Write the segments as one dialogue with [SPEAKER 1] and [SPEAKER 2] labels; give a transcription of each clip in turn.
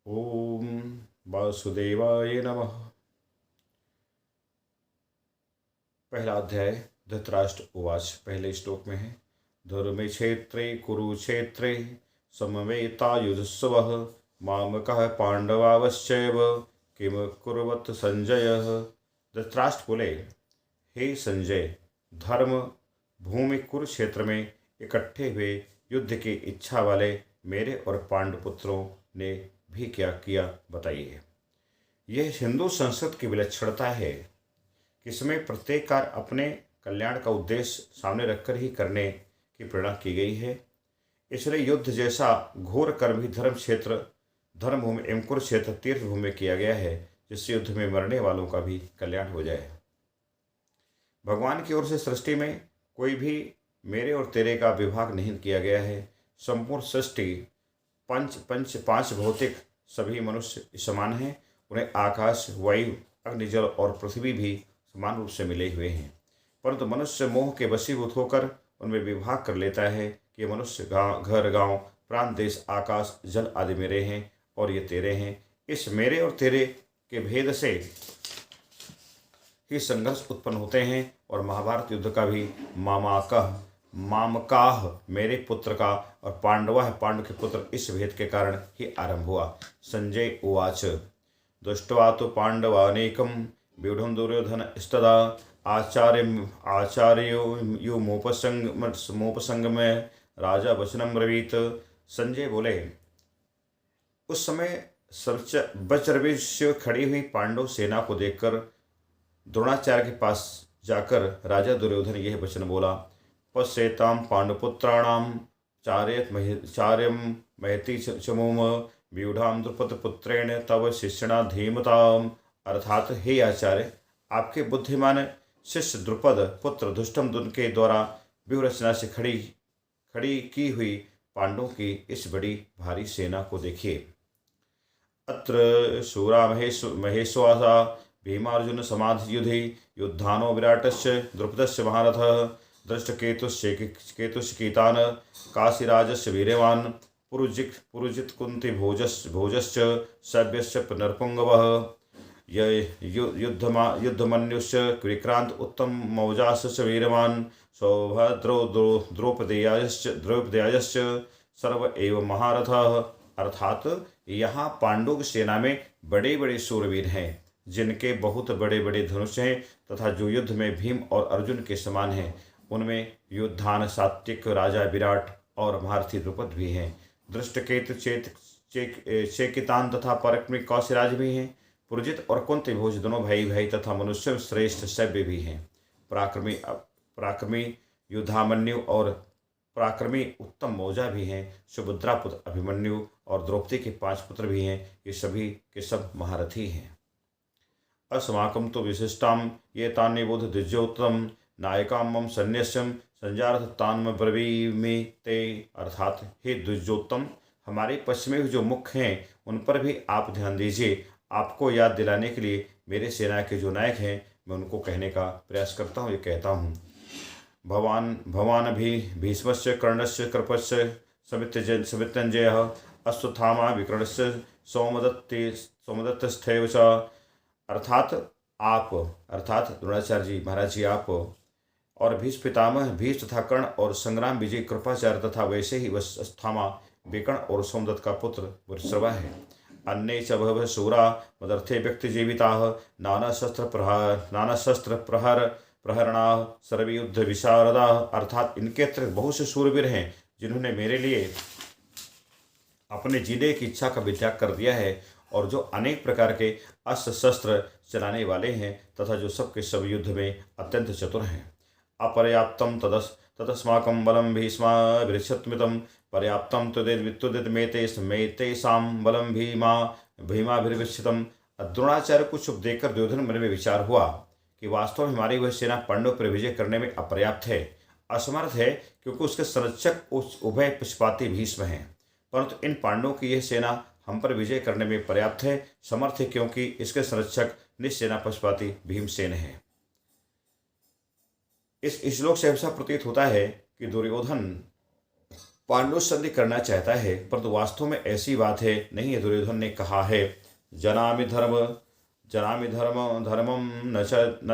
[SPEAKER 1] ओम वासुदेवाय नमः। पहला अध्याय धृतराष्ट्र उवाच। पहले श्लोक में है, धर्मे क्षेत्रे कुरुक्षेत्रे समवेतायुधस्वः मामकः पांडवाश्चैव किम कुर्वत संजय। धृतराष्ट्र बोले, हे संजय, धर्म भूमि कुरुक्षेत्र में इकट्ठे हुए युद्ध की इच्छा वाले मेरे और पांडुपुत्रों ने भी क्या किया बताइए। यह हिंदू संस्कृत की विलक्षणता है कि इसमें प्रत्येक कार्य अपने कल्याण का उद्देश्य सामने रखकर ही करने की प्रेरणा की गई है। इसलिए युद्ध जैसा घोर कर्म भी धर्म क्षेत्र धर्मभूमि एवं कुरुक्षेत्र तीर्थ भूमि में किया गया है, जिससे युद्ध में मरने वालों का भी कल्याण हो जाए। भगवान की ओर से सृष्टि में कोई भी मेरे और तेरे का विभाग नहीं किया गया है। संपूर्ण सृष्टि पांच भौतिक सभी मनुष्य समान हैं। उन्हें आकाश, वायु, अग्नि, जल और पृथ्वी भी समान रूप से मिले हुए हैं, परंतु मनुष्य मोह के वशीभूत होकर उनमें विभाग कर लेता है कि मनुष्य घर, गांव, प्रांत, देश, आकाश, जल आदि मेरे हैं और ये तेरे हैं। इस मेरे और तेरे के भेद से ही संघर्ष उत्पन्न होते हैं और महाभारत युद्ध का भी मामकाह मेरे पुत्र का और पांडवा पांडु के पुत्र इस भेद के कारण ही आरंभ हुआ। संजय उवाच। दृष्ट्वा तो पांडवानेकं व्यूढ़ं दुर्योधन स्तदा आचार्यो मोपसंग में राजा वचनम ब्रवीत। संजय बोले, उस समय वज्रवेश से खड़ी हुई पांडव सेना को देखकर द्रोणाचार्य के पास जाकर राजा दुर्योधन यह वचन बोला। पश्येतां पांडुपुत्राणां चार्यम महति चमूम व्यूढ़ां द्रुपदपुत्रेण तव शिष्यणा धीमताम। अर्थात, हे आचार्य, आपके बुद्धिमान शिष्य द्रुपद पुत्र धुष्टम के द्वारा व्यूह रचना से खड़ी की हुई पांडवों की इस बड़ी भारी सेना को देखिए। अत्र शूरा महेश्वासा भीमार्जुन समाधि युधि युद्धानो विराटस्य द्रुपदस्य महारथः दृष्टकेतुश्चेकितान् काशीराजस्य वीर्यवान् पुरुजित कुंती भोजश्च सभ्यश्च नरपुंगवः युद्धमन्युश्च विक्रांत उत्तम मौजाश्च वीरवान् सौभद्रो द्रौपदेयाश्च सर्व एव महारथः। अर्थात, यहाँ पांडु की सेना में बड़े बड़े शूरवीर हैं, जिनके बहुत बड़े बड़े धनुष हैं तथा जो युद्ध में भीम और अर्जुन के समान हैं। उनमें युद्धान सात्विक राजा विराट और महारथी द्रुपद भी हैं। दृष्टकेतु चेकितान तथा पराक्रमी कौशिराज भी हैं। पुरजित और कुंती भोज दोनों भाई तथा मनुष्य श्रेष्ठ सभ्य भी हैं। पराक्रमी युद्धामन्यु और पराक्रमी उत्तम मौजा भी हैं। सुभद्रा पुत्र अभिमन्यु और द्रौपदी के 5 पुत्र भी हैं। ये सभी के सब महारथी हैं। अस्माकं तो विशिष्टां ये तान्य बोध द्विजोत्तम नायकां मम सन्न्यस्यं संजार्थ तान्म ब्रवीमि ते। अर्थात, हे द्विजोत्तम, हमारे पश्चिमी जो मुख्य हैं उन पर भी आप ध्यान दीजिए। आपको याद दिलाने के लिए मेरे सेना के जो नायक हैं मैं उनको कहने का प्रयास करता हूँ। ये कहता हूँ, भवान भी भीष्मस्य कर्णस्य कृपस्य समित्यंजयः अश्वत्थामा विकर्णस्य सौमदत्तस्थैव च। अर्थात द्रोणाचार्य जी महाराज जी आप और भीष्म पितामह भीष्म तथा कर्ण और संग्राम विजय कृपाचार्य तथा वैसे ही अश्वत्थामा विकर्ण और सोमदत्त का पुत्र वृषभा है। अन्य च बहवः शूरा मदर्थे व्यक्ति जीविताः नाना शस्त्र प्रहरणा सर्वयुद्ध विशारदा। अर्थात, इनके अतिरिक्त बहुत से शूरवीर हैं जिन्होंने मेरे लिए अपने जीने की इच्छा का वित्याग कर दिया है और जो अनेक प्रकार के अस्त्र शस्त्र चलाने वाले हैं तथा जो सबके सब युद्ध में अत्यंत चतुर हैं। अपर्याप्तम तदस्माकं बलं भीष्माभिरक्षितमितं पर्याप्तम तुदेतेषां बलं भीमाभिरक्षितम्। द्रोणाचार्य को चुप देखकर दुर्योधन मन में विचार हुआ कि वास्तव में हमारी वह सेना पांडव पर विजय करने में अपर्याप्त है, असमर्थ है, क्योंकि उसके संरक्षक उभय पक्षपाती भीष्म हैं। परंतु इन पांडवों की यह सेना हम पर विजय करने में पर्याप्त है, समर्थ है, क्योंकि इसके संरक्षक निश्चेना पक्षपाती भीमसेन है। इस श्लोक से ऐसा प्रतीत होता है कि दुर्योधन पांडु संधि करना चाहता है, परंतु वास्तव में ऐसी बात है नहीं है। दुर्योधन ने कहा है, जनामि धर्म जनामि धर्म धर्मम न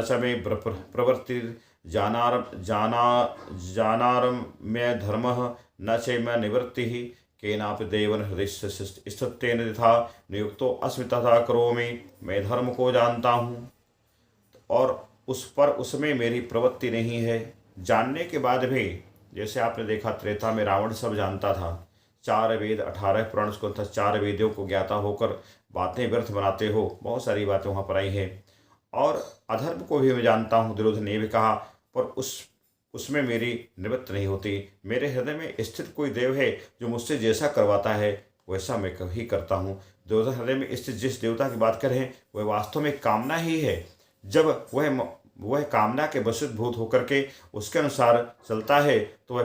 [SPEAKER 1] च मे प्रवृत्ति जानार जाना जानारम में धर्म न च मैं निवृत्ति केनापि देवन हृदय स्थितेन तथा नियुक्तो अस्मि तथा करोमि। मैं धर्म को जानता हूँ और उसमें मेरी प्रवृत्ति नहीं है। जानने के बाद भी, जैसे आपने देखा त्रेता में रावण सब जानता था, 4 वेद 18 पुराण को था, 4 वेदों को ज्ञाता होकर बातें व्यर्थ बनाते हो, बहुत सारी बातें वहाँ पर आई हैं। और अधर्म को भी मैं जानता हूँ, दुर्योधन ने भी कहा, पर उसमें मेरी निवृत्त नहीं होती। मेरे हृदय में स्थित कोई देव है जो मुझसे जैसा करवाता है वैसा मैं ही करता हूँ। दुर्योधन हृदय में स्थित जिस देवता की बात करें वह वास्तव में कामना ही है। जब वह कामना के वशीभूत होकर के उसके अनुसार चलता है तो वह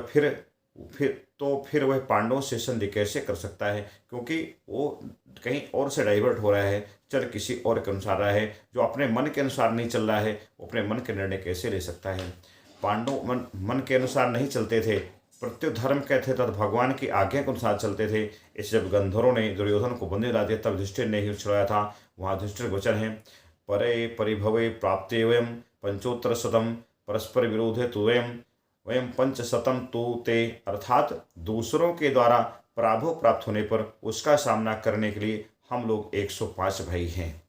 [SPEAKER 1] फिर वह पांडवों से संधि कैसे कर सकता है, क्योंकि वो कहीं और से डाइवर्ट हो रहा है, चल किसी और के अनुसार रहा है। जो अपने मन के अनुसार नहीं चल रहा है वो अपने मन के निर्णय कैसे ले सकता है। पांडव मन के अनुसार नहीं चलते थे, प्रत्युत धर्म कहते तथा भगवान की आज्ञा के अनुसार चलते थे। इस जब गंधर्वों ने दुर्योधन को बंदी ला दिया तब युधिष्ठिर ने ही छुड़ाया था। वहाँ युधिष्ठिर वचन है, परे परिभवे प्राप्ते वयम पंचोत्तर शतम परस्पर विरोधे तु वयम 500 तु ते, अर्थात दूसरों के द्वारा पराभव प्राप्त होने पर उसका सामना करने के लिए हम लोग 105 भाई हैं।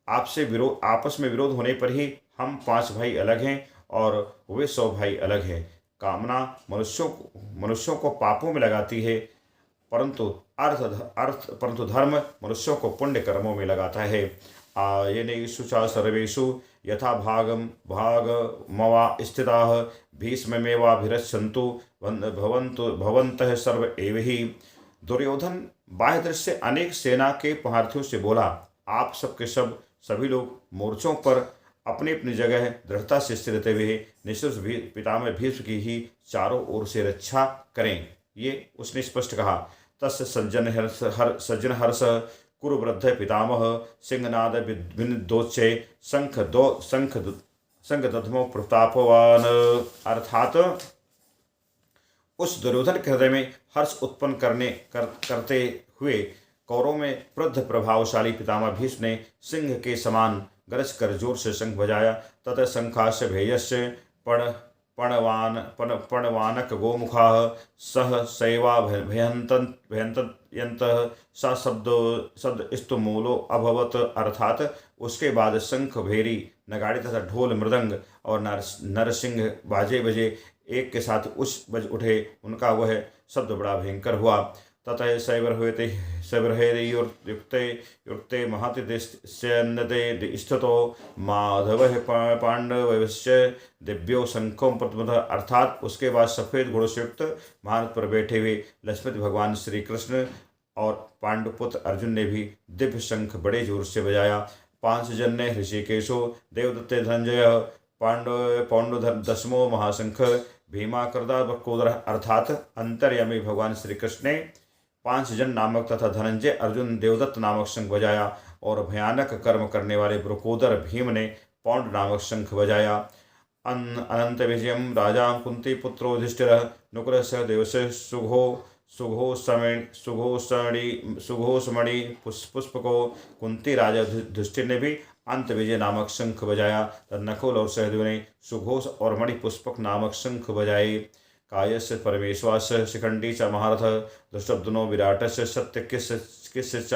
[SPEAKER 1] आपस में विरोध होने पर ही हम 5 भाई अलग हैं और वे 100 भाई अलग हैं। कामना मनुष्यों को पापों में लगाती है, परंतु धर्म मनुष्यों को पुण्य कर्मों में लगाता है। आयनेषु च सर्वेषु यथा भागमवा स्थिताः भीष्ममेवाभिरक्षन्तु भवन्तः सर्व एव हि। दुर्योधन बाह्य दृश्य से अनेक सेना के महारथियों से बोला, आप सबके सभी लोग मोर्चों पर अपनी अपनी जगह दृढ़ता से स्थिर रहते हुए निश्चित पितामह भीष्म की ही चारों ओर से रक्षा करें। ये उसने स्पष्ट कहा। तस्य सज्जन हर्ष कुरुवृद्ध पितामह सिंहनाद विनिदोच्चे शंख दध्मो प्रतापवान, अर्थात उस दुर्योधन के हृदय में हर्ष उत्पन्न करते हुए कौरवों में वृद्ध प्रभावशाली पितामह भीष्म ने सिंह के समान गरज कर जोर से शंख बजाया। ततः शंखास्य भेयस्य पणवानक गोमुखा सह शैवा भयंतयंतः सा शब्द स्तुमूलो अभवत, अर्थात उसके बाद शंख भेरी नगाड़ी तथा ढोल मृदंग और नरसिंह बाजे बजे एक के साथ बज उठे। उनका वह शब्द बड़ा भयंकर हुआ। ततः युक्ते महति दृश्यन्नते स्थितो माधवः पांडवस्य दिव्यो शंखों प्रथमतः, अर्थात उसके बाद सफेद घोड़ों से युक्त महारथ पर बैठे हुए लक्ष्मण भगवान श्री कृष्ण और पांडुपुत्र अर्जुन ने भी दिव्य शंख बड़े जोर से बजाया। 5 जन्य ऋषिकेशो देवदत्ते धनंजय पांडुधर 10वां महाशंख भीमा करदा बकोदर, अर्थात अंतर्यामी भगवान श्री कृष्ण ने 5 जन नामक तथा धनंजय अर्जुन देवदत्त नामक शंख बजाया और भयानक कर्म करने वाले ब्रकोदर भीम ने पौंड नामक शंख बजाया। अनंत विजयम राजा कुंती पुत्रो युधिष्ठिर नुकुल सह देवस्य सुघोषमणि पुष्पको, कुंती राजा युधिष्ठिर ने भी अंत विजय नामक शंख बजाया। तब नकुल और सहदेव ने सुघोष और मणि पुष्पक नामक शंख बजाए। कायस्य परमेश्वास्य शिखंडी च महारथ दुष्टब्दनो विराटस्य सत्य किस च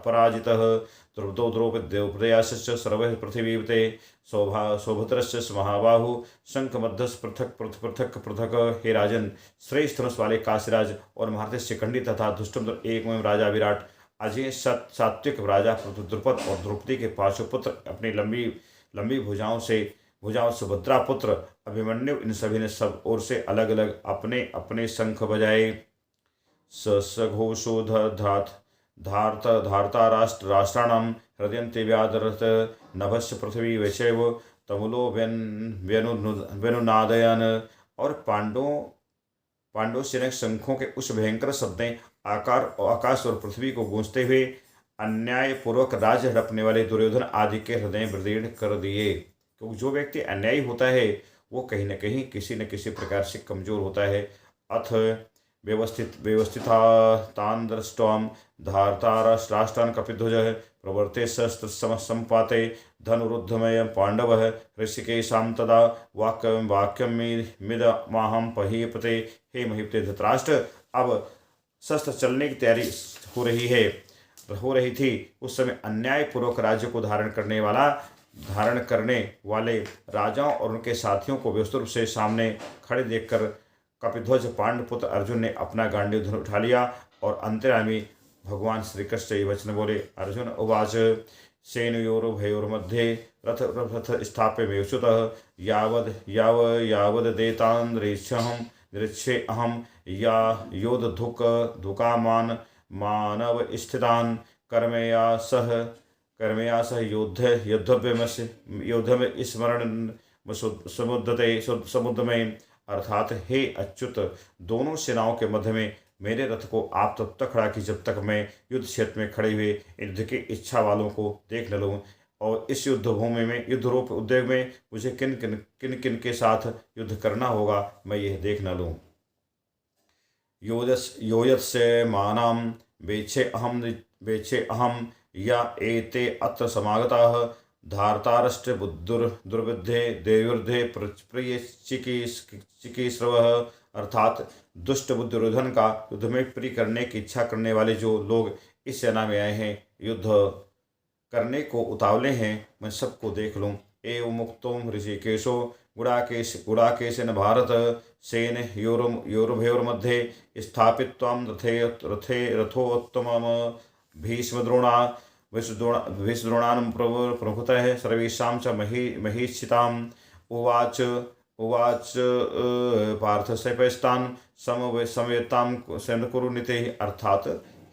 [SPEAKER 1] पराजितः द्रुपदो द्रौपदेयास्य सर्वः पृथिवीपते सौभद्रस्य महाबाहु शंख मध्यस पृथक। हे राजन, श्रेष्ठ धनुष वाले काशीराज और महारथी शिखंडी तथा दुष्टब्द एकमेव राजा विराट अजय सात्विक राजा द्रुपद और द्रौपदी के पार्श्वपुत्र अपनी लंबी भुजाओं से सुभद्रा पुत्र अभिमन्यु, इन सभी ने सब ओर से अलग अलग अपने अपने शंख बजाए। सघोषो धार्ता राष्ट्राणाम हृदयन्ते व्यादरत नभस्य पृथ्वी वैशैव तमुलो व्यनुनादयन, और पांडव सेना शंखों के उस भयंकर शब्द ने आकाश और पृथ्वी को गूंजते हुए अन्यायपूर्वक राज्य हड़पने वाले दुर्योधन आदि के हृदय विदीर्ण कर दिए। क्योंकि जो व्यक्ति अन्यायी होता है वो कहीं न कहीं किसी न किसी प्रकार से कमजोर होता है। अथ व्यवस्थिता तान् दृष्ट्वा धार्ताराष्ट्रान् कपिध्वजः प्रवर्ते शस्त्रसम्पाते धनुरुद्धमय पाण्डवः ऋषिकेशां तदा वाक्यमिदमाहं पहीपते। हे महीपते धृतराष्ट्र, अब शस्त्र चलने की तैयारी हो रही थी। उस समय अन्यायपूर्वक राज्य को धारण करने वाले राजाओं और उनके साथियों को व्यवस्थित रूप से सामने खड़े देखकर कपिध्वज पांडुपुत्र अर्जुन ने अपना गांडीव धनुष उठा लिया और अंतर्यामी भगवान श्री कृष्ण ये वचन बोले। अर्जुन उवाच सेनयोरुभयोर्मध्ये रथ स्थाप्य मेयुच्युतः दृक्षे अहम या योद्धुकामान मानव स्थितान कर्मया सह योद्धव्य स्मरण समुद्र में। अर्थात हे अच्युत, दोनों सेनाओं के मध्य में मेरे रथ को आप तब तक खड़ा की जब तक मैं युद्ध क्षेत्र में खड़े हुए युद्ध की इच्छा वालों को देख न लूँ, और इस युद्ध भूमि में युद्धरूप उद्योग में मुझे किन किन के साथ युद्ध करना होगा मैं यह देख न लूँ। योयस्य मानां वेक्षे अहम या एते अत्र समागताः धार्तारष्ट्र दुर्विद्धे देवृद्धे प्रिय चिकीस्रवः। अर्थात दुष्ट बुद्धि दुर्योधन का युद्ध में प्रिय करने की इच्छा करने वाले जो लोग इस सेना में आए हैं, युद्ध करने को उतावले हैं, मैं सबको देख लूँ। एवं मुक्तो ऋषिकेशो गुडाकेशन भारत सेन योरुभयोर्मध्ये स्थापित्वां रथोत्तमम् भीष्मद्रोणा भीष्मद्रोणान् प्रमुखतः सर्वेषां च महीक्षिताम्। उवाच पार्थशैपस्तान् समवेतां सैन्यकुरुनीते। अर्थात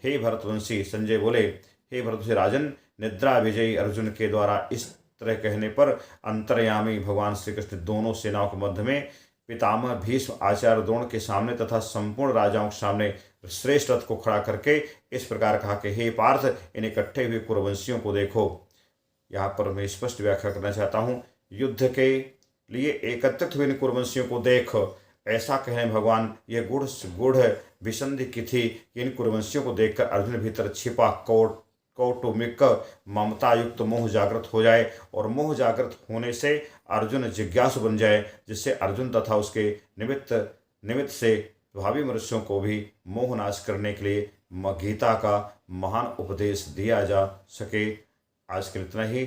[SPEAKER 1] हे भरतवंशी संजय बोले, हे भरतवंशी राजन, निद्रा विजयी अर्जुन के द्वारा इस तरह कहने पर अंतर्यामी भगवान श्री कृष्ण दोनों सेनाओं के मध्य में पितामह भीष्म आचार्य द्रोण के सामने तथा संपूर्ण राजाओं के सामने श्रेष्ठ रथ को खड़ा करके इस प्रकार कहा कि हे पार्थ, इन इकट्ठे हुए कुरुवंशियों को देखो। यहाँ पर मैं स्पष्ट व्याख्या करना चाहता हूँ, युद्ध के लिए एकत्रित हुए इन कुरुवंशियों को देख, ऐसा कहें भगवान यह गूढ़ विसंधि की थी कि इन कुरुवंशियों को देखकर अर्जुन भीतर छिपा कौटुंबिक ममता युक्त मोह जागृत हो जाए और मोह जागृत होने से अर्जुन जिज्ञासु बन जाए, जिससे अर्जुन तथा उसके निमित्त से भावी मनुष्यों को भी मोहनाश करने के लिए गीता का महान उपदेश दिया जा सके। आज के लिए इतना ही।